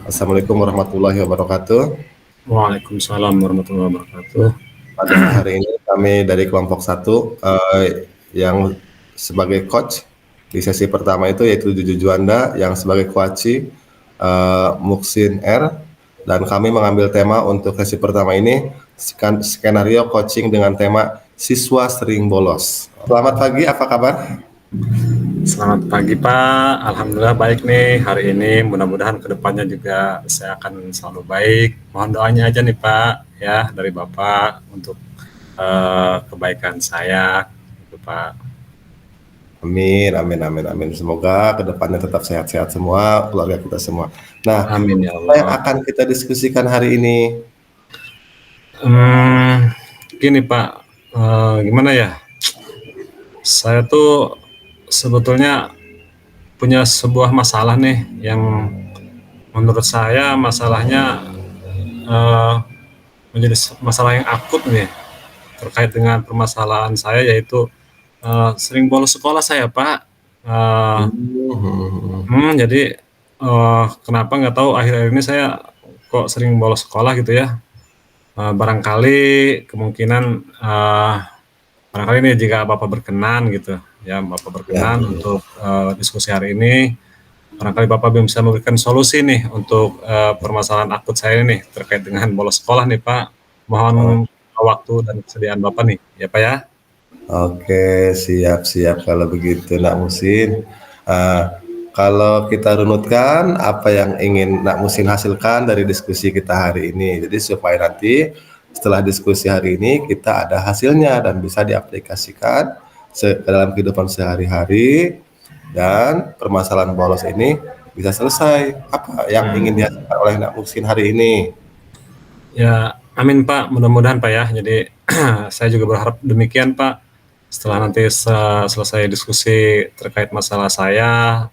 Assalamualaikum warahmatullahi wabarakatuh. Waalaikumsalam warahmatullahi wabarakatuh. Pada hari ini kami dari kelompok satu yang sebagai coach di sesi pertama itu yaitu Juju Juanda, yang sebagai coachi Muksin R, dan kami mengambil tema untuk sesi pertama ini skenario coaching dengan tema siswa sering bolos. Selamat pagi, apa kabar? Selamat pagi Pak, Alhamdulillah baik nih hari ini. Mudah-mudahan kedepannya juga saya akan selalu baik. Mohon doanya aja nih Pak, ya dari Bapak untuk kebaikan saya, gitu Pak. Amin, amin, amin, amin. Semoga kedepannya tetap sehat-sehat semua, keluarga kita semua. Nah, Amin ya apa yang Allah. akan kita diskusikan hari ini? Gini Pak, gimana ya? Saya tuh sebetulnya punya sebuah masalah nih yang menurut saya masalahnya menjadi masalah yang akut nih terkait dengan permasalahan saya, yaitu sering bolos sekolah saya Pak. Jadi kenapa nggak tahu akhir-akhir ini saya kok sering bolos sekolah gitu ya. Barangkali kemungkinan barangkali ini jika Bapak berkenan gitu ya, Bapak Ya, berkenan untuk diskusi hari ini, barangkali Bapak bisa memberikan solusi nih untuk permasalahan akut saya ini terkait dengan bolos sekolah nih Pak. Mohon waktu dan kesediaan Bapak nih, ya Pak ya. oke, siap-siap kalau begitu, Nak Musin. Eh, Kalau kita runutkan apa yang ingin Nak Musin hasilkan dari diskusi kita hari ini, jadi supaya nanti setelah diskusi hari ini kita ada hasilnya dan bisa diaplikasikan ke dalam kehidupan sehari-hari, dan permasalahan bolos ini bisa selesai. Apa yang ingin dihasilkan oleh Nak Musin hari ini? Ya, amin Pak, mudah-mudahan Pak ya. Jadi saya juga berharap demikian Pak. Setelah nanti selesai diskusi terkait masalah saya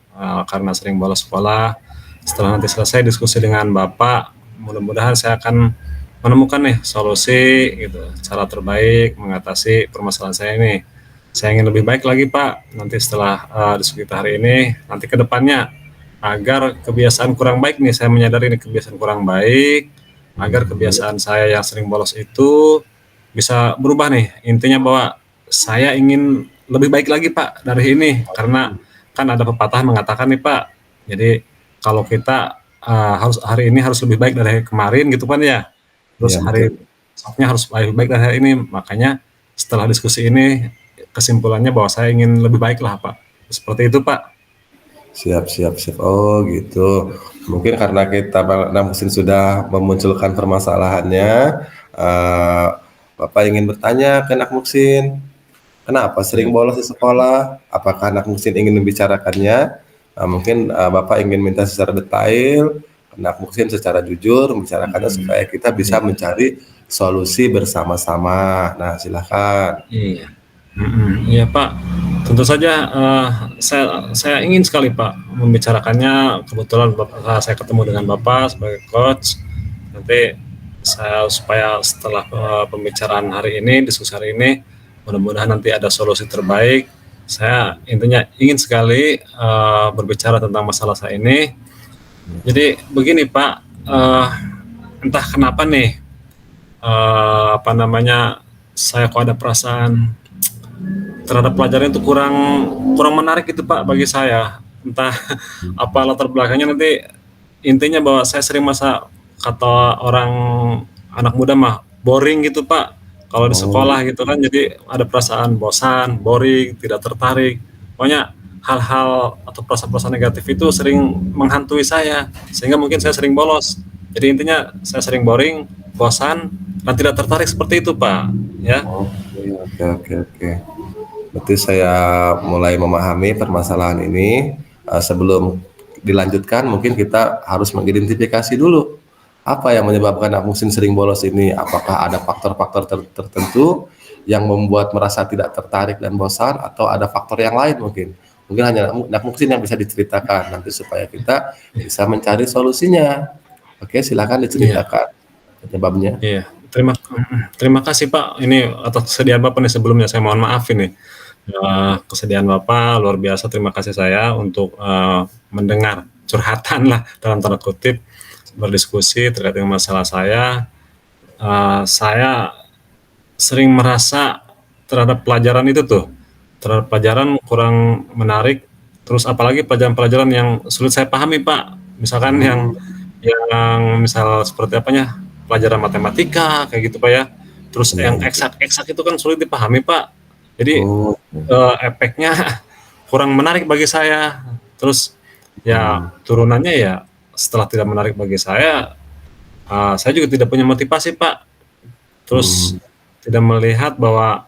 karena sering bolos sekolah, setelah nanti selesai diskusi dengan Bapak, mudah-mudahan saya akan menemukan nih solusi gitu, cara terbaik mengatasi permasalahan saya ini. Saya ingin lebih baik lagi Pak, nanti setelah diskusi kita hari ini, nanti ke depannya agar kebiasaan kurang baik nih, saya menyadari ini kebiasaan kurang baik, agar kebiasaan saya yang sering bolos itu bisa berubah nih. Intinya bahwa saya ingin lebih baik lagi Pak dari ini, karena kan ada pepatah mengatakan nih Pak, jadi kalau kita harus hari ini harus lebih baik dari kemarin gitu kan ya, terus Ya, hari betul. besoknya harus lebih baik dari hari ini. Makanya setelah diskusi ini kesimpulannya bahwa saya ingin lebih baik lah Pak, seperti itu Pak. Siap, siap, siap. Oh, gitu. Mungkin karena kita Bang Musin sudah memunculkan permasalahannya, eh, Bapak ingin bertanya ke Nak Muksin, kenapa sering Ya. bolos di sekolah? Apakah Nak Muksin ingin membicarakannya? Mungkin Bapak ingin minta secara detail, Nak Muksin secara jujur membicarakannya supaya kita bisa Iya. mencari solusi bersama-sama. Nah, silakan. Iya. Iya Pak, tentu saja saya ingin sekali Pak membicarakannya. Kebetulan saya ketemu dengan Bapak sebagai coach. Nanti saya supaya setelah pembicaraan hari ini, diskusi hari ini, mudah-mudahan nanti ada solusi terbaik. Saya intinya ingin sekali berbicara tentang masalah saya ini. Jadi begini Pak, entah kenapa nih, apa namanya, saya kok ada perasaan terhadap pelajaran itu kurang kurang menarik itu Pak bagi saya. Entah apa latar belakangnya, nanti intinya bahwa saya sering masa kata orang anak muda mah boring gitu Pak. Kalau di Oh, sekolah gitu kan, jadi ada perasaan bosan, boring, tidak tertarik. Pokoknya hal-hal atau perasaan-perasaan negatif itu sering menghantui saya, sehingga mungkin saya sering bolos. Jadi intinya saya sering boring, bosan, dan tidak tertarik seperti itu Pak. Ya. oke, oke, oke, oke. Berarti saya mulai memahami permasalahan ini. Sebelum dilanjutkan, mungkin kita harus mengidentifikasi dulu apa yang menyebabkan Nak Muhsin sering bolos ini. Apakah ada faktor-faktor tertentu yang membuat merasa tidak tertarik dan bosan, atau ada faktor yang lain mungkin? Mungkin hanya Nak Muhsin yang bisa diceritakan nanti supaya kita bisa mencari solusinya. Oke, silakan Iya. diceritakan penyebabnya. Iya, terima kasih Pak, ini atas kesediaan Bapak nih. Sebelumnya saya mohon maaf ini, kesediaan Bapak luar biasa. Terima kasih saya untuk mendengar curhatan lah dalam tanda kutip. berdiskusi terkait dengan masalah saya sering merasa terhadap pelajaran itu tuh, terhadap pelajaran kurang menarik, terus apalagi pelajaran-pelajaran yang sulit saya pahami, Pak. Misalkan yang Hmm. misal seperti apanya, pelajaran matematika kayak gitu, Pak, ya. Terus Iya, yang iya. eksak-eksak itu kan sulit dipahami, Pak. Jadi, Oh. efeknya kurang menarik bagi saya. Terus ya Hmm. turunannya ya setelah tidak menarik bagi saya juga tidak punya motivasi, Pak. Terus Hmm. tidak melihat bahwa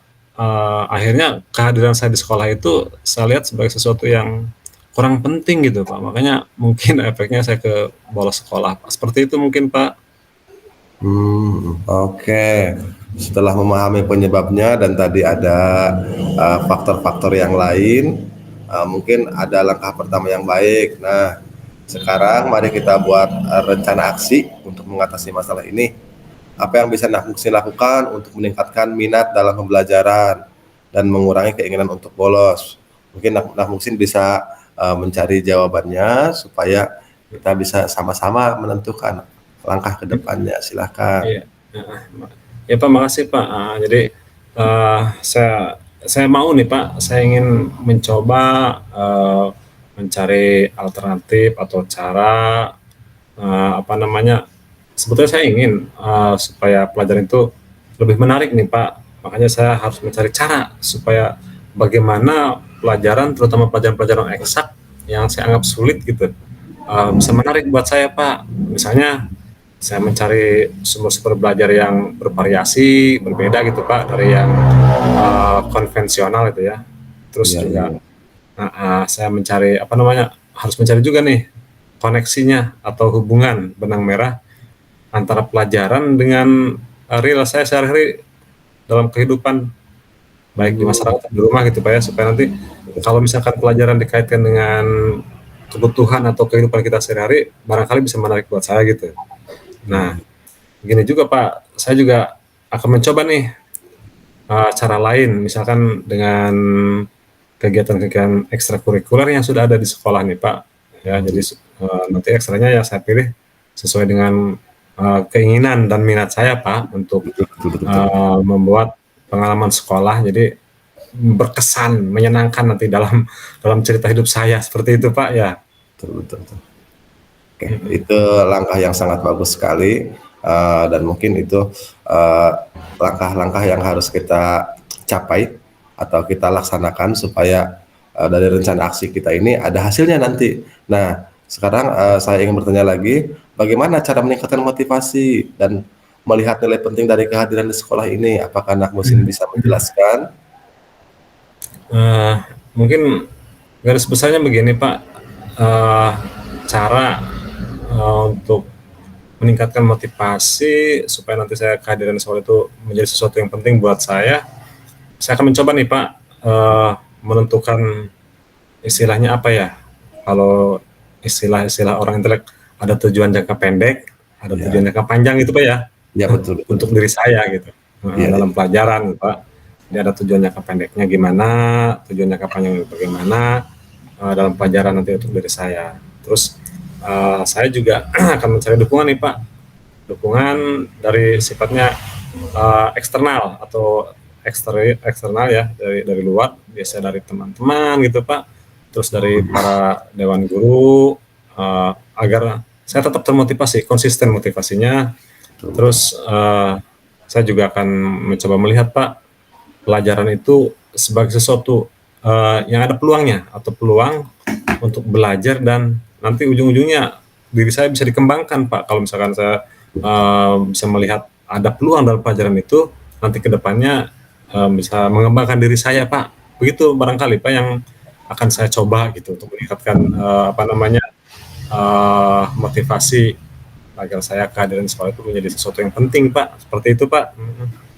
akhirnya kehadiran saya di sekolah itu saya lihat sebagai sesuatu yang kurang penting gitu, Pak. Makanya mungkin efeknya saya ke bolos sekolah, Pak. Seperti itu mungkin, Pak. Oke. Setelah memahami penyebabnya dan tadi ada faktor-faktor yang lain, mungkin ada langkah pertama yang baik. Nah, sekarang mari kita buat rencana aksi untuk mengatasi masalah ini. Apa yang bisa Nak Muksin lakukan untuk meningkatkan minat dalam pembelajaran dan mengurangi keinginan untuk bolos? Mungkin Nak Muksin bisa mencari jawabannya supaya kita bisa sama-sama menentukan langkah ke depannya. Silahkan. Iya, heeh, ya Pak, makasih Pak. Jadi saya mau nih Pak, saya ingin mencoba mencari alternatif atau cara apa namanya. Sebetulnya saya ingin supaya pelajaran itu lebih menarik nih Pak. Makanya saya harus mencari cara supaya bagaimana pelajaran, terutama pelajaran-pelajaran eksak yang saya anggap sulit gitu, bisa menarik buat saya Pak. Misalnya saya mencari sumber-sumber belajar yang bervariasi, berbeda gitu Pak dari yang konvensional itu ya. Terus Iya, juga iya. saya mencari apa namanya, harus mencari juga nih koneksinya atau hubungan benang merah antara pelajaran dengan real saya sehari-hari dalam kehidupan baik di Hmm, masyarakat di rumah gitu Pak ya, supaya nanti kalau misalkan pelajaran dikaitkan dengan kebutuhan atau kehidupan kita sehari-hari barangkali bisa menarik buat saya gitu. iya, Nah, gini juga Pak, saya juga akan mencoba nih cara lain, misalkan dengan kegiatan-kegiatan ekstrakurikuler yang sudah ada di sekolah nih Pak. Ya, jadi nanti ekstranya ya saya pilih sesuai dengan keinginan dan minat saya Pak untuk betul, betul, betul, betul. membuat pengalaman sekolah jadi berkesan, menyenangkan nanti dalam dalam cerita hidup saya seperti itu Pak ya. Betul, betul, betul. Oke, itu langkah yang sangat bagus sekali, dan mungkin itu eh, langkah-langkah yang harus kita capai atau kita laksanakan supaya dari rencana aksi kita ini ada hasilnya nanti. Nah, sekarang saya ingin bertanya lagi, bagaimana cara meningkatkan motivasi dan melihat nilai penting dari kehadiran di sekolah ini? Apakah Nak Musin bisa menjelaskan? Eh, Mungkin garis besarnya begini Pak, eh, cara untuk meningkatkan motivasi supaya nanti saya kehadiran di sekolah itu menjadi sesuatu yang penting buat saya akan mencoba nih Pak menentukan istilahnya apa ya, kalau istilah-istilah orang intelek ada tujuan jangka pendek, ada Ya, tujuan jangka panjang itu Pak ya, ya, betul, betul, untuk betul. diri saya gitu. Iya, Dalam iya. pelajaran Pak, jadi ada tujuan jangka pendeknya gimana, tujuan jangka panjangnya bagaimana dalam pelajaran nanti untuk diri saya. Terus saya juga akan mencari dukungan nih Pak, dukungan dari sifatnya eksternal atau eksternal ya, dari luar, biasa dari teman-teman gitu Pak, terus dari para dewan guru, agar saya tetap termotivasi, konsisten motivasinya. Betul, betul. Terus saya juga akan mencoba melihat Pak pelajaran itu sebagai sesuatu yang ada peluangnya atau peluang untuk belajar dan nanti ujung-ujungnya diri saya bisa dikembangkan Pak. Kalau misalkan saya bisa melihat ada peluang dalam pelajaran itu, nanti kedepannya bisa mengembangkan diri saya Pak. Begitu barangkali Pak yang akan saya coba gitu untuk meningkatkan apa namanya motivasi agar saya kehadiran di sekolah itu menjadi sesuatu yang penting Pak. Seperti itu Pak.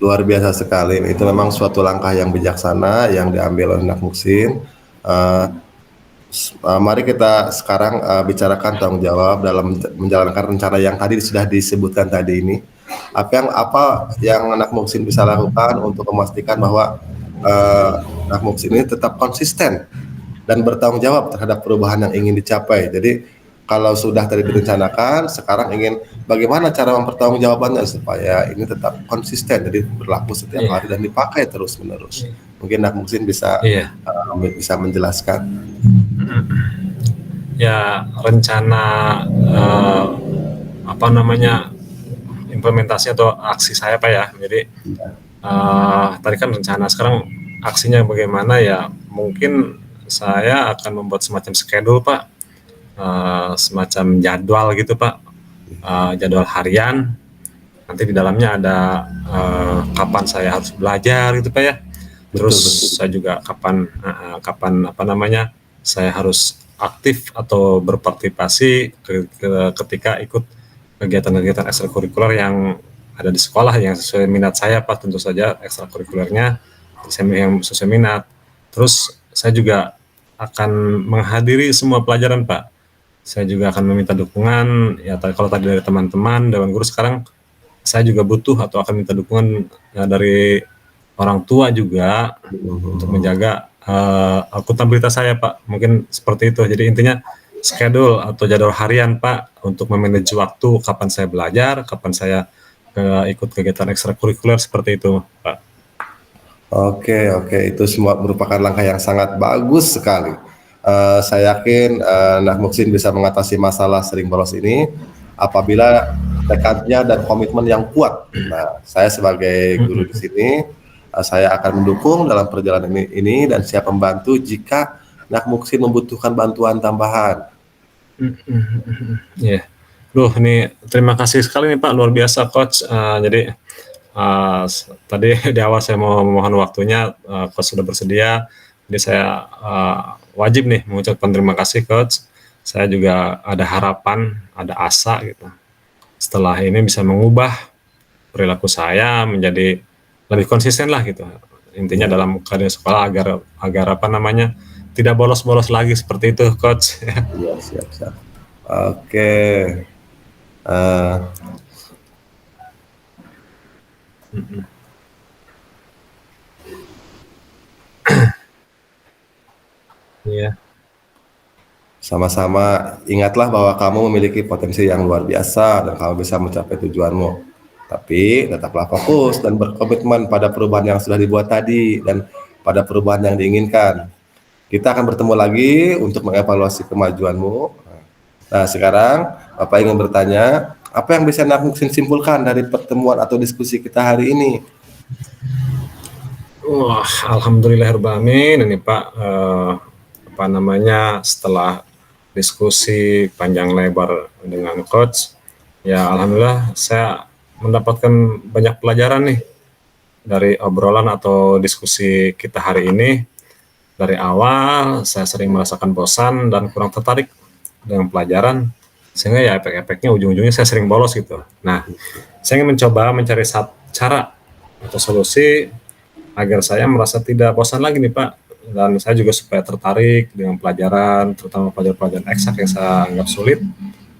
Luar biasa sekali. Itu memang suatu langkah yang bijaksana yang diambil oleh Nak Muksin. Eh, Mari kita sekarang bicarakan tanggung jawab dalam menjalankan rencana yang tadi sudah disebutkan tadi ini. Apa yang Nak Muksin bisa lakukan untuk memastikan bahwa uh, Nak Muksin ini tetap konsisten dan bertanggung jawab terhadap perubahan yang ingin dicapai. Jadi kalau sudah tadi direncanakan, sekarang ingin bagaimana cara mempertanggungjawabannya supaya ini tetap konsisten, jadi berlaku setiap Iya, hari dan dipakai terus-menerus. Mungkin Nak Muksin bisa iya. bisa menjelaskan. Ya rencana eh, apa namanya implementasi atau aksi saya Pak ya. Jadi tadi kan rencana, sekarang aksinya bagaimana ya? Mungkin saya akan membuat semacam schedule Pak, semacam jadwal gitu Pak, jadwal harian. Nanti di dalamnya ada kapan saya harus belajar gitu Pak ya. Betul, Terus betul. saya juga kapan apa namanya saya harus aktif atau berpartisipasi ketika ikut kegiatan-kegiatan ekstrakurikuler yang ada di sekolah yang sesuai minat saya Pak, tentu saja ekstrakurikulernya yang sesuai minat. Terus saya juga akan menghadiri semua pelajaran Pak. Saya juga akan meminta dukungan ya, kalau tadi dari teman-teman Dewan Guru, sekarang saya juga butuh atau akan minta dukungan ya, dari orang tua juga untuk menjaga akuntabilitas saya Pak. Mungkin seperti itu. Jadi intinya schedule atau jadwal harian Pak untuk memanage waktu, kapan saya belajar, kapan saya ikut kegiatan ekstrakurikuler, seperti itu Pak. Oke, oke, itu semua merupakan langkah yang sangat bagus sekali. Saya yakin Nah Muksin bisa mengatasi masalah sering bolos ini apabila tekadnya dan komitmen yang kuat. Nah, saya sebagai guru di sini, saya akan mendukung dalam perjalanan ini dan siap membantu jika Nah Muksin membutuhkan bantuan tambahan. Ya, Loh, ini terima kasih sekali nih Pak, luar biasa Coach. Jadi tadi di awal saya mau memohon waktunya, Coach sudah bersedia. Jadi saya wajib nih mengucapkan terima kasih Coach. Saya juga ada harapan, ada asa gitu. Setelah ini bisa mengubah perilaku saya menjadi lebih konsisten lah gitu. Intinya Ya, dalam keadaan sekolah agar agar apa namanya tidak bolos-bolos lagi seperti itu Coach. ya, siap, siap. Oke, eh, Iya. sama-sama ingatlah bahwa kamu memiliki potensi yang luar biasa dan kamu bisa mencapai tujuanmu. Tapi tetaplah fokus dan berkomitmen pada perubahan yang sudah dibuat tadi dan pada perubahan yang diinginkan. Kita akan bertemu lagi untuk mengevaluasi kemajuanmu. Nah, sekarang Bapak ingin bertanya, apa yang bisa Nak Muksin simpulkan dari pertemuan atau diskusi kita hari ini? Wah, alhamdulillahirobbilalamin ini Pak, apa namanya, setelah diskusi panjang lebar dengan coach, ya alhamdulillah saya mendapatkan banyak pelajaran nih dari obrolan atau diskusi kita hari ini. Dari awal saya sering merasakan bosan dan kurang tertarik dengan pelajaran, sehingga ya efek-efeknya ujung-ujungnya saya sering bolos gitu. Nah, saya ingin mencoba mencari cara atau solusi agar saya merasa tidak bosan lagi nih Pak, dan saya juga supaya tertarik dengan pelajaran, terutama pelajaran-pelajaran eksak yang saya anggap sulit,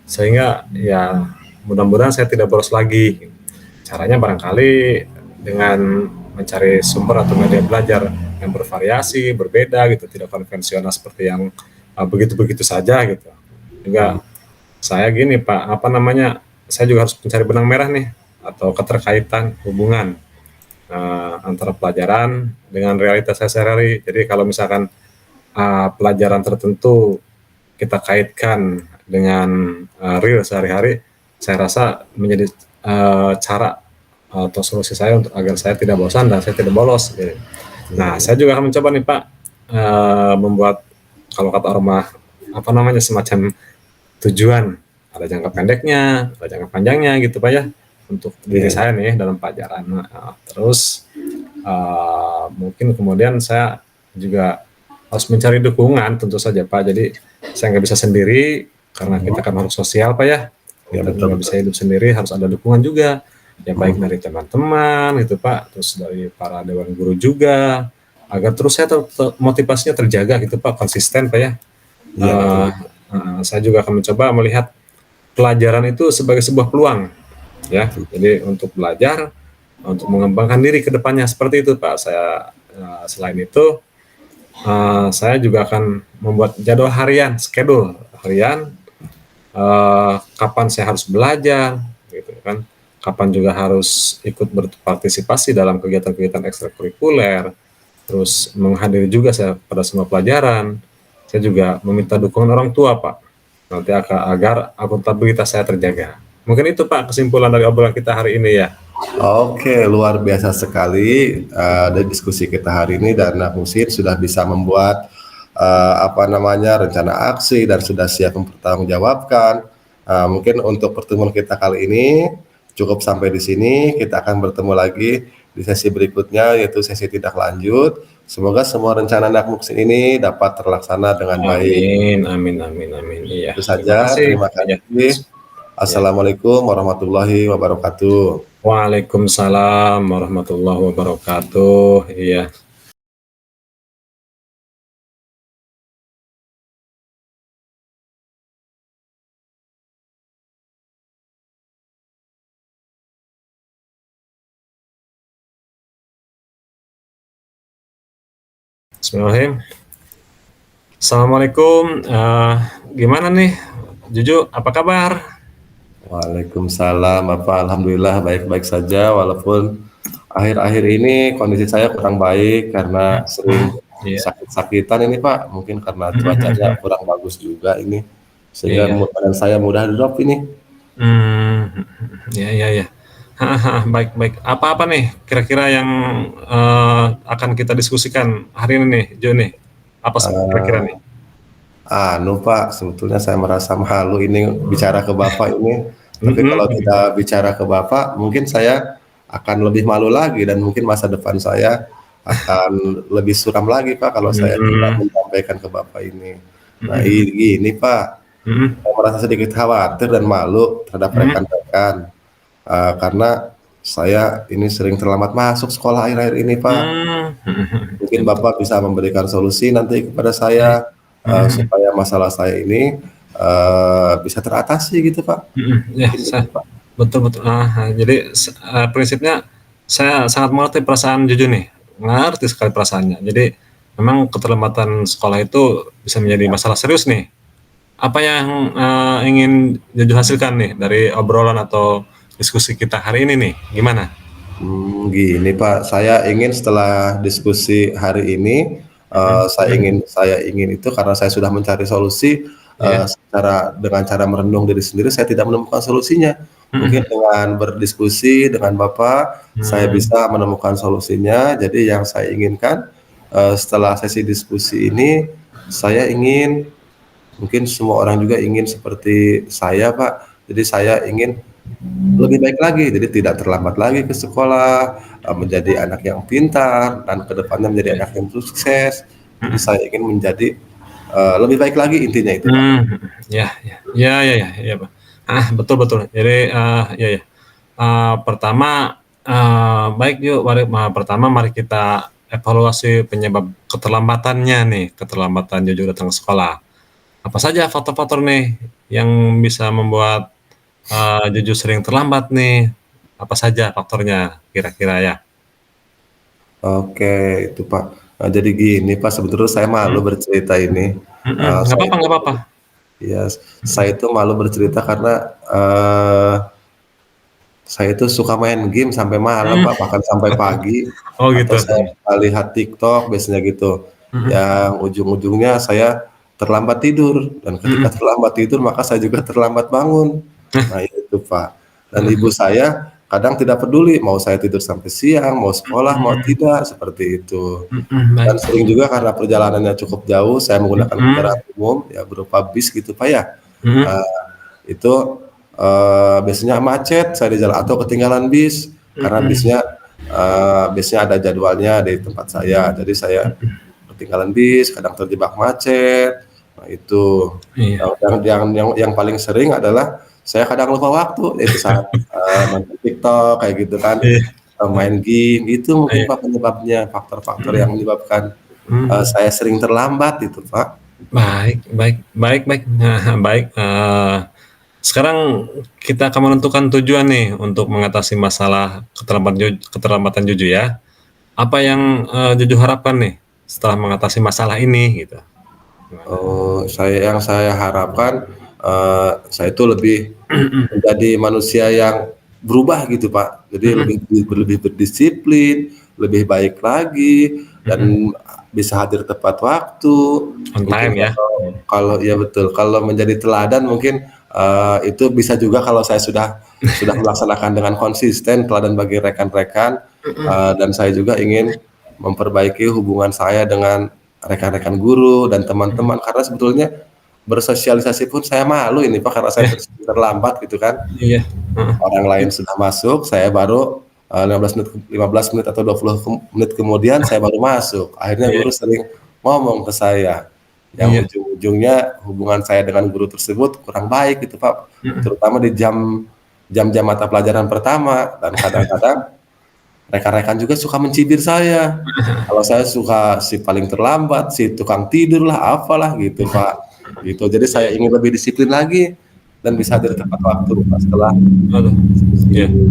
sehingga ya mudah-mudahan saya tidak bolos lagi. Caranya barangkali dengan mencari sumber atau media belajar yang bervariasi, berbeda gitu, tidak konvensional seperti yang begitu-begitu saja gitu. Juga saya gini Pak, apa namanya, saya juga harus mencari benang merah nih atau keterkaitan hubungan antara pelajaran dengan realitas saya sehari-hari. Jadi kalau misalkan pelajaran tertentu kita kaitkan dengan real sehari-hari, saya rasa menjadi cara atau solusi saya untuk agar saya tidak bosan dan saya tidak bolos. Gitu. Nah, saya juga akan mencoba nih Pak, membuat, kalau kata ormas, apa namanya, semacam tujuan. Ada jangka pendeknya, ada jangka panjangnya gitu Pak ya, untuk diri saya nih dalam pelajaran. Terus mungkin kemudian saya juga harus mencari dukungan tentu saja Pak. Jadi saya nggak bisa sendiri karena kita kan harus sosial Pak ya. Ya, Kita betul, nggak bisa betul. hidup sendiri, harus ada dukungan juga. Ya baik dari teman-teman gitu Pak, terus dari para dewan guru juga, agar terus saya motivasinya terjaga gitu Pak, konsisten Pak ya. Iya, betul. Saya juga akan mencoba melihat pelajaran itu sebagai sebuah peluang ya. Jadi untuk belajar, untuk mengembangkan diri ke depannya, seperti itu Pak. Saya selain itu saya juga akan membuat jadwal harian, schedule harian kapan saya harus belajar, gitu kan, kapan juga harus ikut berpartisipasi dalam kegiatan-kegiatan ekstrakurikuler, terus menghadiri juga saya pada semua pelajaran. Saya juga meminta dukungan orang tua, Pak, nanti agar akuntabilitas saya terjaga. Mungkin itu, Pak, kesimpulan dari obrolan kita hari ini ya. Oke, luar biasa sekali dari diskusi kita hari ini dan Nak Musin sudah bisa membuat apa namanya rencana aksi dan sudah siap mempertanggungjawabkan. Mungkin untuk pertemuan kita kali ini cukup sampai di sini. Kita akan bertemu lagi di sesi berikutnya yaitu sesi tindak lanjut. Semoga semua rencana Nak Musin ini dapat terlaksana dengan baik. Amin, amin, amin, amin. Iya, Itu terima saja. kasih. Terima Ya, kasih. ya. Assalamualaikum warahmatullahi wabarakatuh. Waalaikumsalam warahmatullahi wabarakatuh. Iya. Bismillahirrahmanirrahim. Assalamualaikum. Gimana nih, Juju? Apa kabar? Waalaikumsalam, Bapak. Alhamdulillah baik-baik saja, walaupun akhir-akhir ini kondisi saya kurang baik karena sering Iya. sakit-sakitan ini, Pak. Mungkin karena cuacanya kurang bagus juga ini, sehingga Iya. badan saya mudah drop ini. Ya, ya, ya. Baik, baik. Apa-apa nih kira-kira yang akan kita diskusikan hari ini nih, Jo nih? Apa kira-kira nih? Pak, sebetulnya saya merasa malu ini bicara ke Bapak ini. Tapi kalau Mhm. kita bicara ke Bapak, mungkin saya akan lebih malu lagi dan mungkin masa depan saya akan lebih suram lagi, Pak, kalau saya tidak Mhm. menyampaikan ke Bapak ini. Nah, Mhm. gini, Pak, Mhm. saya merasa sedikit khawatir dan malu terhadap Mhm. rekan-rekan, karena saya ini sering terlambat masuk sekolah akhir-akhir ini, Pak. Mungkin Ya, betul. Bapak bisa memberikan solusi nanti kepada saya, Mhm. supaya masalah saya ini, bisa teratasi gitu, Pak. Ya, Mungkin gitu, Pak. betul, betul. Jadi prinsipnya saya sangat mengerti perasaan Juju nih, ngerti sekali perasaannya. Jadi memang keterlambatan sekolah itu bisa menjadi masalah serius nih. Apa yang ingin Juju hasilkan nih dari obrolan atau diskusi kita hari ini nih? Gimana? Gini Pak, saya ingin setelah diskusi hari ini, Mhm. Mhm. saya ingin itu karena saya sudah mencari solusi, Iya. dengan cara merenung diri sendiri, saya tidak menemukan solusinya. Mungkin Mhm. dengan berdiskusi dengan Bapak, saya Mmm. bisa menemukan solusinya. Jadi yang saya inginkan, setelah sesi diskusi ini, saya ingin mungkin semua orang juga ingin seperti saya Pak. Jadi saya ingin lebih baik lagi, jadi tidak terlambat lagi ke sekolah, menjadi anak yang pintar, dan ke depannya menjadi Iya. anak yang sukses. Jadi Mhm. saya ingin menjadi, lebih baik lagi intinya itu, Pak. Mhm. Ya, ya. Ya, ya, ya, iya, Pak. Betul, betul. Jadi, ya, ya. Pertama, baik yuk, pertama mari kita evaluasi penyebab keterlambatannya nih, keterlambatan Jojo datang ke sekolah. Apa saja faktor-faktor nih yang bisa membuat Jojo sering terlambat nih? Apa saja faktornya kira-kira ya? Oke, itu, Pak. Jadi gini, Pak, sebetulnya saya malu Mhm. bercerita ini, Mhm. Nggak saya apa-apa, itu nggak apa-apa. iya, Mhm. saya itu malu bercerita karena, saya itu suka main game sampai malam, Mhm. Pak, bahkan sampai pagi, Oh atau gitu. saya suka lihat TikTok biasanya gitu, Mhm. yang ujung-ujungnya saya terlambat tidur, dan ketika Mhm. terlambat tidur maka saya juga terlambat bangun. Nah itu, Pak, dan ibu saya kadang tidak peduli mau saya tidur sampai siang, mau sekolah, mau Mhm. tidak, seperti itu. Mhm. Dan Baik. sering juga karena perjalanannya cukup jauh, saya menggunakan Mhm. kendaraan umum, ya berupa bis gitu, Pak, ya. Mhm. Eee, itu, biasanya macet saya di jalan atau ketinggalan bis, karena Mhm. bisnya ada jadwalnya di tempat saya. Jadi saya Mhm. ketinggalan bis, kadang terjebak macet. Nah itu. Iya. Nah, yang paling sering adalah saya kadang lupa waktu, yaitu saat, nonton TikTok kayak gitu kan, Iya. main game, itu mungkin Iya. Pak penyebabnya, faktor-faktor yang Mhm. menyebabkan, Mhm. saya sering terlambat itu, Pak. Baik, baik, baik, baik. Baik. Sekarang kita akan menentukan tujuan nih untuk mengatasi masalah keterlambatan Juju ya. Apa yang Juju harapkan nih setelah mengatasi masalah ini gitu? Gimana? Yang saya harapkan, saya itu lebih menjadi manusia yang berubah gitu Pak. Jadi lebih berdisiplin, lebih baik lagi, dan bisa hadir tepat waktu. On Mungkin time ya. kalau ya betul, kalau menjadi teladan mungkin itu bisa juga kalau saya sudah melaksanakan dengan konsisten teladan bagi rekan-rekan, dan saya juga ingin memperbaiki hubungan saya dengan rekan-rekan guru dan teman-teman, karena sebetulnya bersosialisasi pun saya malu ini Pak, karena saya terlambat gitu kan. Iya. Orang lain sudah masuk, saya baru 15 menit atau 20 menit kemudian saya baru masuk. Akhirnya Iya. guru sering ngomong ke saya, yang Iya. ujung-ujungnya hubungan saya dengan guru tersebut kurang baik gitu Pak, terutama di jam-jam mata pelajaran pertama, dan kadang-kadang rekan-rekan juga suka mencibir saya. Kalau saya suka si paling terlambat, si tukang tidur lah, apalah gitu Pak. Gitu. Jadi saya ingin lebih disiplin lagi dan bisa hadir tepat waktu Pak setelah Aduh. diskusi Iya. ini.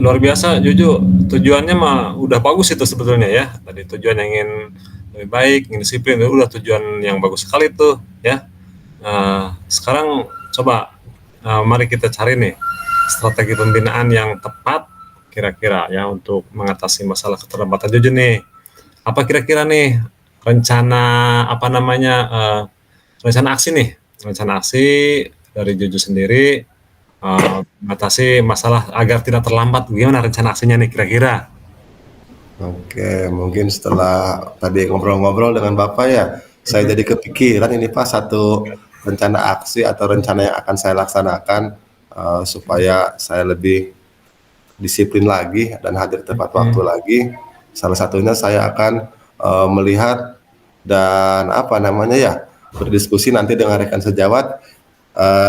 Luar biasa, Juju. Tujuannya mah udah bagus itu sebetulnya ya. Tadi tujuan yang ingin lebih baik, ingin disiplin, itu udah tujuan yang bagus sekali tuh ya. Sekarang coba mari kita cari nih strategi pembinaan yang tepat kira-kira ya untuk mengatasi masalah keterlambatan Juju nih. Apa kira-kira nih rencana apa namanya rencana aksi nih, rencana aksi dari Juju sendiri mengatasi masalah agar tidak terlambat. Gimana rencana aksinya nih kira-kira? Oke, mungkin setelah tadi ngobrol-ngobrol dengan Bapak ya, saya jadi kepikiran ini Pak, satu rencana aksi atau rencana yang akan saya laksanakan supaya saya lebih disiplin lagi dan hadir tepat waktu lagi. Salah satunya saya akan melihat dan apa namanya ya, berdiskusi nanti dengan rekan sejawat,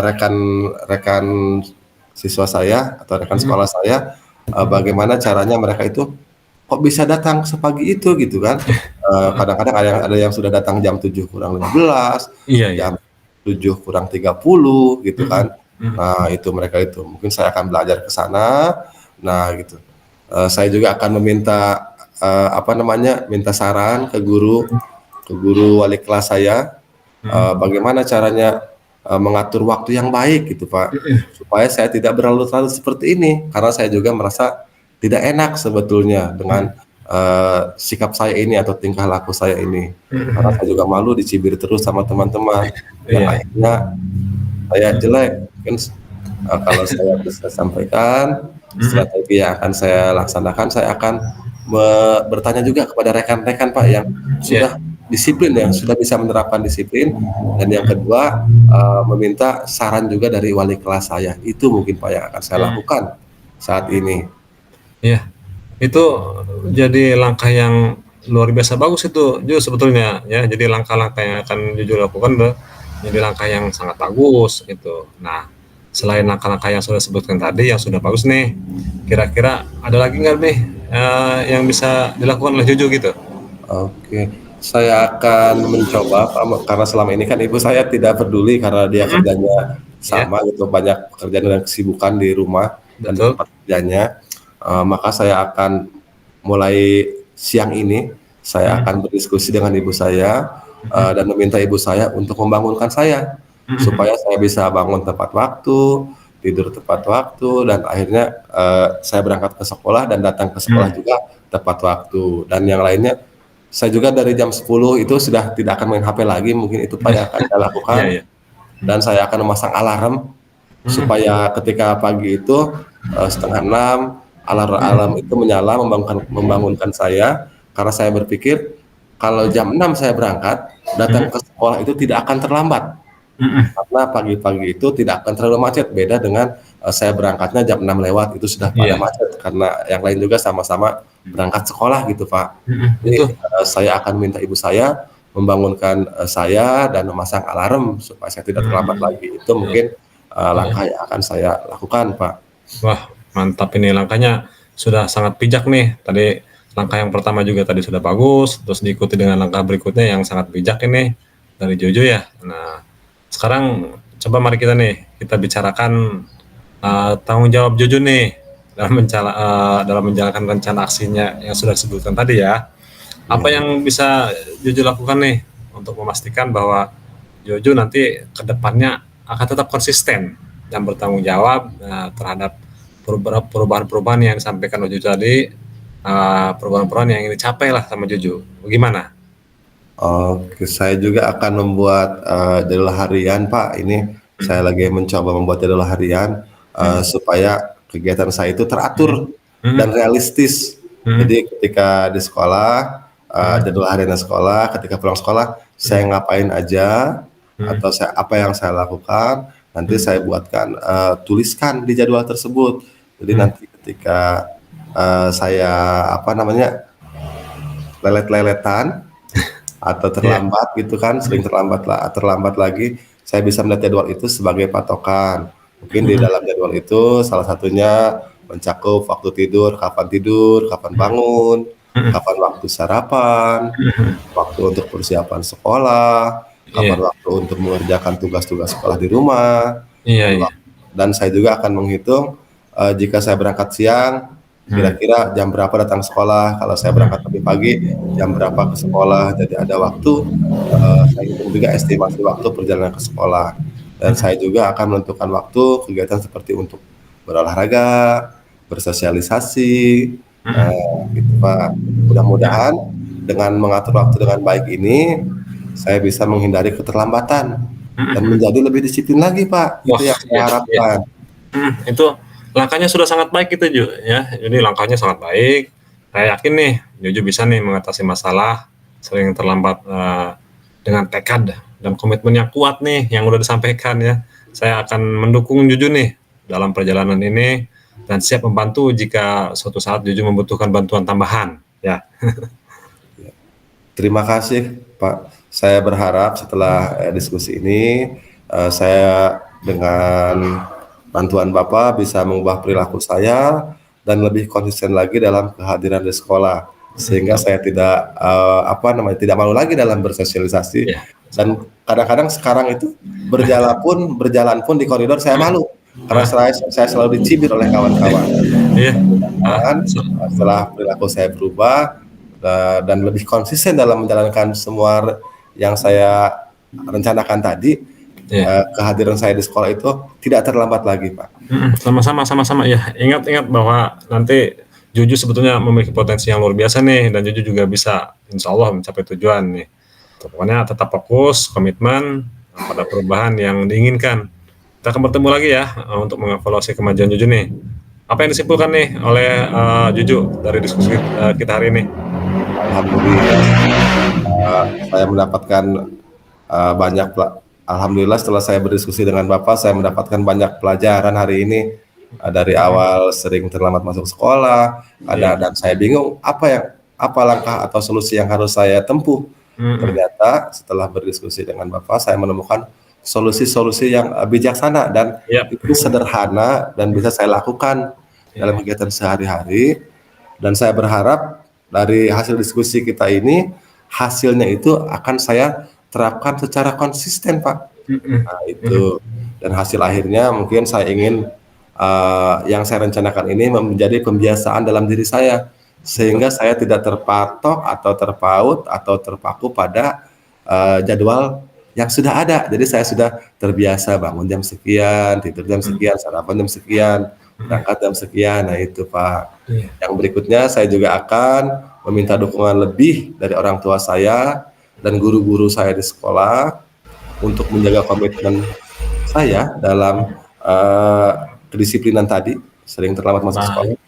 rekan-rekan siswa saya atau rekan sekolah saya, bagaimana caranya mereka itu kok bisa datang sepagi itu gitu kan. Kadang-kadang ada yang sudah datang jam 7 kurang 15, Iya, iya. jam 7 kurang 30 gitu kan. Nah, itu mereka itu. Mungkin saya akan belajar ke sana. Nah, gitu. Saya juga akan meminta apa namanya? Minta saran ke guru wali kelas saya, bagaimana caranya mengatur waktu yang baik gitu Pak, supaya saya tidak berlarut-larut seperti ini, karena saya juga merasa tidak enak sebetulnya dengan sikap saya ini atau tingkah laku saya ini, karena saya juga malu dicibir terus sama teman-teman, yang Iya. akhirnya saya jelek. Mungkin kalau saya bisa sampaikan strategi yang akan saya laksanakan, saya akan bertanya juga kepada rekan-rekan Pak yang sudah disiplin, yang sudah bisa menerapkan disiplin, dan yang kedua meminta saran juga dari wali kelas saya. Itu mungkin Pak yang akan saya lakukan saat ini. Iya. Itu jadi langkah yang luar biasa bagus itu, Ju, sebetulnya ya. Jadi langkah-langkah yang akan Juju lakukan jadi langkah yang sangat bagus gitu. Nah, selain langkah-langkah yang sudah sebutkan tadi yang sudah bagus nih, kira-kira ada lagi nggak nih yang bisa dilakukan oleh Juju gitu? Oke, saya akan mencoba Pak, karena selama ini kan ibu saya tidak peduli karena dia kerjanya Ya, sama gitu, banyak pekerjaan dan kesibukan di rumah dan di betul. tempat kerjanya. Maka saya akan mulai siang ini, saya akan berdiskusi dengan ibu saya dan meminta ibu saya untuk membangunkan saya supaya saya bisa bangun tepat waktu, tidur tepat waktu, dan akhirnya saya berangkat ke sekolah dan datang ke sekolah juga tepat waktu. Dan yang lainnya, saya juga dari jam 10 itu sudah tidak akan main HP lagi, mungkin itu Pak yang akan saya lakukan, Iya, iya. dan saya akan memasang alarm supaya ketika pagi itu setengah 6 alarm itu menyala membangunkan saya, karena saya berpikir kalau jam 6 saya berangkat, datang ke sekolah itu tidak akan terlambat. Karena pagi-pagi itu tidak akan terlalu macet, beda dengan saya berangkatnya jam 6 lewat, itu sudah pada Iya. macet karena yang lain juga sama-sama berangkat sekolah gitu Pak. Jadi Betul. saya akan minta ibu saya membangunkan saya dan memasang alarm supaya saya tidak terlambat lagi. Itu mungkin langkah yang akan saya lakukan Pak. Wah, mantap ini langkahnya sudah sangat bijak nih. Tadi langkah yang pertama juga tadi sudah bagus, terus diikuti dengan langkah berikutnya yang sangat bijak ini dari Jojo ya. Nah, sekarang coba mari kita bicarakan tanggung jawab Jojo nih dalam menjalankan rencana aksinya yang sudah disebutkan tadi ya. Apa yang bisa Jojo lakukan nih untuk memastikan bahwa Jojo nanti ke depannya akan tetap konsisten dan bertanggung jawab terhadap perubahan-perubahan yang disampaikan Jojo tadi, perubahan-perubahan yang ingin dicapai lah sama Jojo. Bagaimana? Oke, saya juga akan membuat jadwal harian, Pak. Ini Hmm. saya lagi mencoba membuat jadwal harian Hmm. supaya kegiatan saya itu Hmm. teratur Hmm. dan realistis. Hmm. Jadi ketika di sekolah, Hmm. jadwal harian sekolah, ketika pulang sekolah, saya Hmm. ngapain aja Hmm. atau apa yang saya lakukan, nanti Hmm. saya buatkan, tuliskan di jadwal tersebut. Jadi Hmm. nanti ketika saya apa namanya lelet-leletan atau Iya. terlambat gitu kan, sering terlambat lagi, saya bisa melihat jadwal itu sebagai patokan. Mungkin di Hmm. dalam jadwal itu salah satunya mencakup waktu tidur, kapan bangun, Hmm. kapan waktu sarapan, Hmm. waktu untuk persiapan sekolah, kapan Iya. waktu untuk mengerjakan tugas-tugas sekolah di rumah, Iya, dan iya. saya juga akan menghitung jika saya berangkat siang, Hmm. kira-kira jam berapa datang sekolah. Kalau saya berangkat lebih pagi, jam berapa ke sekolah. Jadi ada waktu, saya hitung juga estimasi waktu perjalanan ke sekolah. Dan Hmm. saya juga akan menentukan waktu kegiatan seperti untuk berolahraga, bersosialisasi, Hmm. gitu Pak. Mudah-mudahan dengan mengatur waktu dengan baik ini, saya bisa menghindari keterlambatan dan Hmm. menjadi lebih disiplin lagi Pak. Itu Wah, yang saya iya, iya. harapkan. Itu langkahnya sudah sangat baik itu Ju ya. Jadi langkahnya sangat baik. Saya yakin nih Jojo bisa nih mengatasi masalah sering terlambat dengan tekad dan komitmen yang kuat nih yang udah disampaikan ya. Saya akan mendukung Jojo nih dalam perjalanan ini dan siap membantu jika suatu saat Jojo membutuhkan bantuan tambahan ya. Terima kasih Pak. Saya berharap setelah diskusi ini, saya dengan bantuan Bapak bisa mengubah perilaku saya dan lebih konsisten lagi dalam kehadiran di sekolah, sehingga saya tidak apa namanya tidak malu lagi dalam bersosialisasi. Ya. Dan kadang-kadang sekarang itu berjalan pun di koridor saya malu karena Ah, saya selalu dicibir oleh kawan-kawan. iya. Ah, Mudah-mudahan setelah perilaku saya berubah dan lebih konsisten dalam menjalankan semua yang saya rencanakan tadi, iya. kehadiran saya di sekolah itu tidak terlambat lagi, Pak. Sama-sama, sama-sama ya. Ingat-ingat bahwa nanti Juju sebetulnya memiliki potensi yang luar biasa nih, dan Juju juga bisa, insya Allah mencapai tujuan nih. Pokoknya tetap fokus, komitmen pada perubahan yang diinginkan. Kita akan bertemu lagi ya untuk mengevaluasi kemajuan Juju nih. Apa yang disimpulkan nih oleh Juju dari diskusi kita hari ini? Alhamdulillah, saya mendapatkan banyak alhamdulillah setelah saya berdiskusi dengan Bapak, saya mendapatkan banyak pelajaran hari ini. Dari awal sering terlambat masuk sekolah, Iya. dan saya bingung apa langkah atau solusi yang harus saya tempuh. Mm-mm. Ternyata setelah berdiskusi dengan Bapak, saya menemukan solusi-solusi yang bijaksana dan Yap. itu sederhana dan bisa saya lakukan dalam Iya. kegiatan sehari-hari. Dan saya berharap dari hasil diskusi kita ini, hasilnya itu akan saya terapkan secara konsisten, Pak. Mm-mm. Nah, Mm-mm. itu. Dan hasil akhirnya mungkin saya ingin yang saya rencanakan ini menjadi pembiasaan dalam diri saya, Betul. sehingga saya tidak terpatok atau terpaut atau terpaku pada jadwal yang sudah ada. Jadi saya sudah terbiasa bangun jam sekian, tidur jam Mm. sekian, sarapan jam sekian, Mm. berangkat jam sekian. Nah itu Pak. Iya. Yang berikutnya saya juga akan meminta dukungan lebih dari orang tua saya dan guru-guru saya di sekolah untuk menjaga komitmen saya dalam kedisiplinan tadi, sering terlambat masuk sekolah. Baik,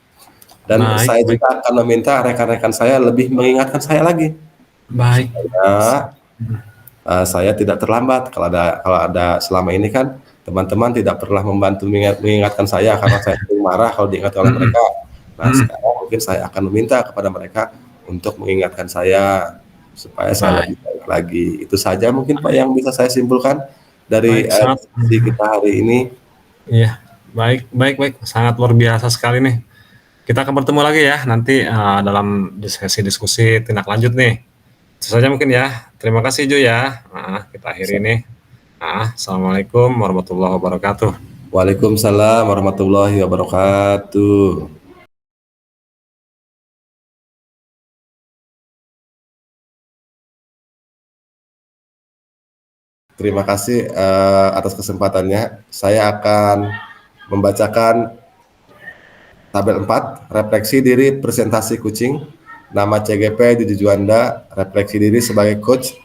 Dan baik, saya baik, juga akan meminta rekan-rekan saya lebih mengingatkan saya lagi baik. supaya saya tidak terlambat. Kalau ada selama ini kan teman-teman tidak pernah membantu mengingatkan saya karena saya sering marah kalau diingatkan oleh Mm-mm. mereka. Nah, Mm-mm. sekarang mungkin saya akan meminta kepada mereka untuk mengingatkan saya supaya saya Baik, lebih baik lagi. Itu saja mungkin Pak yang bisa saya simpulkan dari baik, sangat, diskusi kita hari ini. iya, baik, baik, baik, sangat luar biasa sekali nih. Kita akan bertemu lagi ya nanti dalam diskusi tindak lanjut nih. Itu saja mungkin ya. Terima kasih Ju ya. Kita akhiri nih. Assalamualaikum warahmatullahi wabarakatuh. Waalaikumsalam warahmatullahi wabarakatuh. terima kasih atas kesempatannya. Saya akan membacakan tabel 4, refleksi diri presentasi kucing. Nama CGP Didi Juanda, refleksi diri sebagai coach.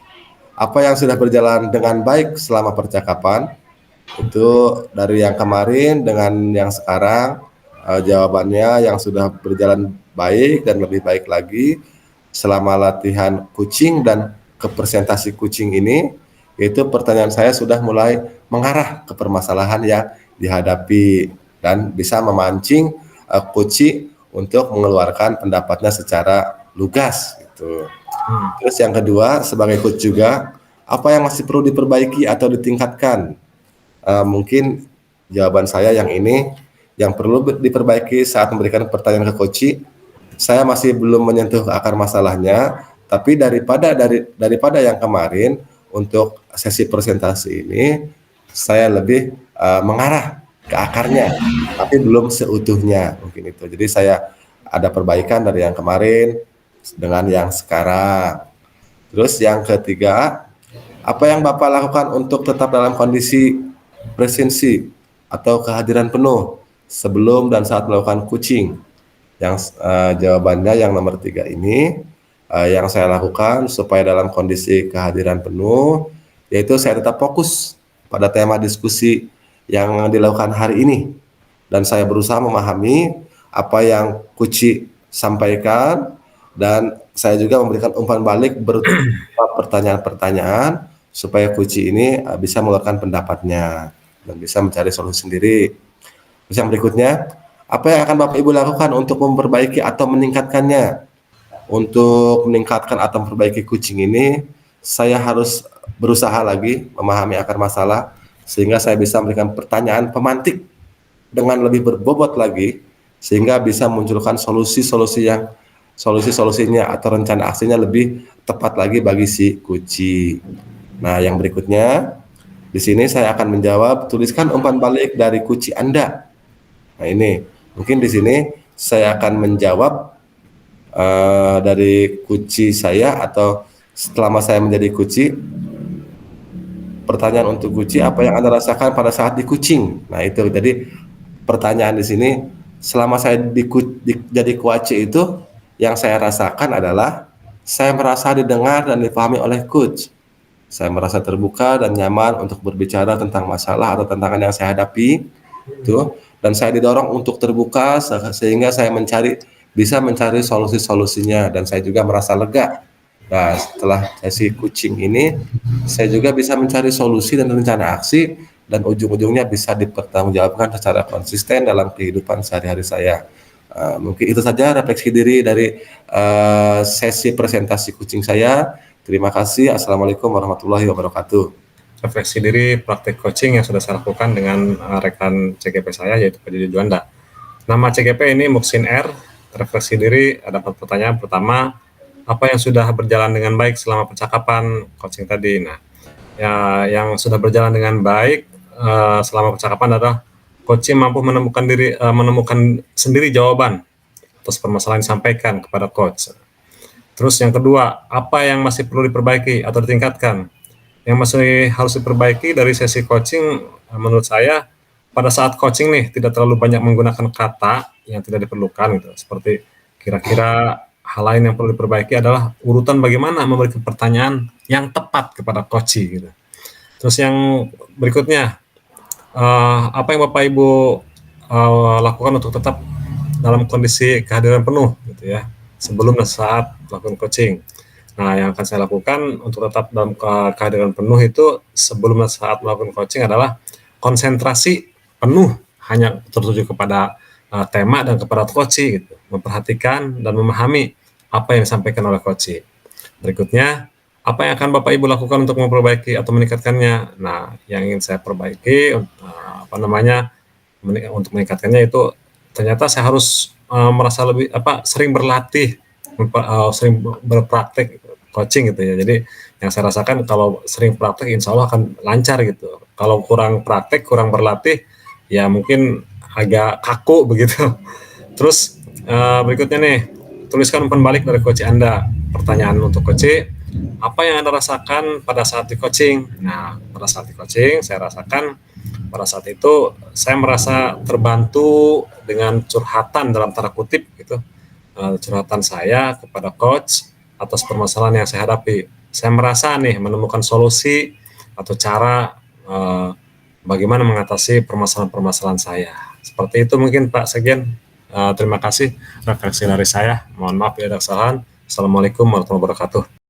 Apa yang sudah berjalan dengan baik selama percakapan? Itu dari yang kemarin dengan yang sekarang, jawabannya yang sudah berjalan baik dan lebih baik lagi selama latihan kucing dan ke presentasi kucing ini, itu pertanyaan saya sudah mulai mengarah ke permasalahan yang dihadapi dan bisa memancing coach untuk mengeluarkan pendapatnya secara lugas gitu. Terus yang kedua, sebagai coach juga, apa yang masih perlu diperbaiki atau ditingkatkan? Mungkin jawaban saya yang ini, yang perlu diperbaiki saat memberikan pertanyaan ke coach, saya masih belum menyentuh ke akar masalahnya, tapi daripada yang kemarin untuk sesi presentasi ini, saya lebih mengarah ke akarnya, tapi belum seutuhnya mungkin itu. Jadi saya ada perbaikan dari yang kemarin dengan yang sekarang. Terus yang ketiga, apa yang Bapak lakukan untuk tetap dalam kondisi presensi atau kehadiran penuh sebelum dan saat melakukan coaching? Yang jawabannya yang nomor 3 ini, yang saya lakukan supaya dalam kondisi kehadiran penuh, yaitu saya tetap fokus pada tema diskusi yang dilakukan hari ini. Dan saya berusaha memahami apa yang Kuci sampaikan, dan saya juga memberikan umpan balik berupa pertanyaan-pertanyaan supaya Kuci ini bisa mengeluarkan pendapatnya dan bisa mencari solusi sendiri. Terus yang berikutnya, apa yang akan Bapak Ibu lakukan untuk memperbaiki atau meningkatkannya? Untuk meningkatkan atau memperbaiki kucing ini, saya harus berusaha lagi memahami akar masalah sehingga saya bisa memberikan pertanyaan pemantik dengan lebih berbobot lagi sehingga bisa munculkan solusinya atau rencana aksinya lebih tepat lagi bagi si kucing. Nah, yang berikutnya di sini saya akan menjawab, tuliskan umpan balik dari kucing Anda. Nah, ini mungkin di sini saya akan menjawab dari kucing saya, atau selama saya menjadi kucing, pertanyaan untuk kucing, apa yang Anda rasakan pada saat di kucing. Nah, itu jadi pertanyaan di sini, selama saya jadi kuaci itu, yang saya rasakan adalah saya merasa didengar dan dipahami oleh coach. Saya merasa terbuka dan nyaman untuk berbicara tentang masalah atau tantangan yang saya hadapi, itu, dan saya didorong untuk terbuka sehingga saya bisa mencari solusi-solusinya, dan saya juga merasa lega. Nah, setelah sesi coaching ini, saya juga bisa mencari solusi dan rencana aksi, dan ujung-ujungnya bisa dipertanggungjawabkan secara konsisten dalam kehidupan sehari-hari saya. Mungkin itu saja refleksi diri dari sesi presentasi coaching saya. Terima kasih. Assalamualaikum warahmatullahi wabarakatuh. Refleksi diri praktik coaching yang sudah saya lakukan dengan rekan CGP saya, yaitu Pak Didi Juanda. Nama CGP ini Muksin R. Refleksi diri, ada 4 pertanyaan. Pertama, apa yang sudah berjalan dengan baik selama percakapan coaching tadi? Nah, ya, yang sudah berjalan dengan baik selama percakapan adalah coaching mampu menemukan sendiri jawaban atas permasalahan yang disampaikan kepada coach. Terus yang kedua, apa yang masih perlu diperbaiki atau ditingkatkan? Yang masih harus diperbaiki dari sesi coaching, menurut saya, pada saat coaching nih tidak terlalu banyak menggunakan kata yang tidak diperlukan gitu. Seperti kira-kira hal lain yang perlu diperbaiki adalah urutan bagaimana memberikan pertanyaan yang tepat kepada coach gitu. Terus yang berikutnya, apa yang Bapak Ibu lakukan untuk tetap dalam kondisi kehadiran penuh gitu ya, sebelum dan saat melakukan coaching. Nah, yang akan saya lakukan untuk tetap dalam kehadiran penuh itu sebelum dan saat melakukan coaching adalah konsentrasi penuh hanya tertuju kepada tema dan kepada coach gitu, memperhatikan dan memahami apa yang disampaikan oleh coach. Berikutnya, apa yang akan Bapak Ibu lakukan untuk memperbaiki atau meningkatkannya? Nah, yang ingin saya perbaiki untuk meningkatkannya itu ternyata saya harus merasa lebih sering berlatih, sering berpraktek coaching gitu ya. Jadi yang saya rasakan kalau sering praktek insya Allah akan lancar gitu. Kalau kurang praktek, kurang berlatih, ya mungkin agak kaku begitu. Terus berikutnya nih, tuliskan umpan balik dari coach Anda. Pertanyaan untuk coach, apa yang Anda rasakan pada saat di coaching? Nah, pada saat di coaching, saya rasakan pada saat itu saya merasa terbantu dengan curhatan dalam tanda kutip gitu, curhatan saya kepada coach atas permasalahan yang saya hadapi. Saya merasa nih menemukan solusi atau cara bagaimana mengatasi permasalahan-permasalahan saya. Seperti itu mungkin Pak Sekjen. Terima kasih refleksi dari saya. Mohon maaf ya ada kesalahan. Assalamualaikum warahmatullahi wabarakatuh.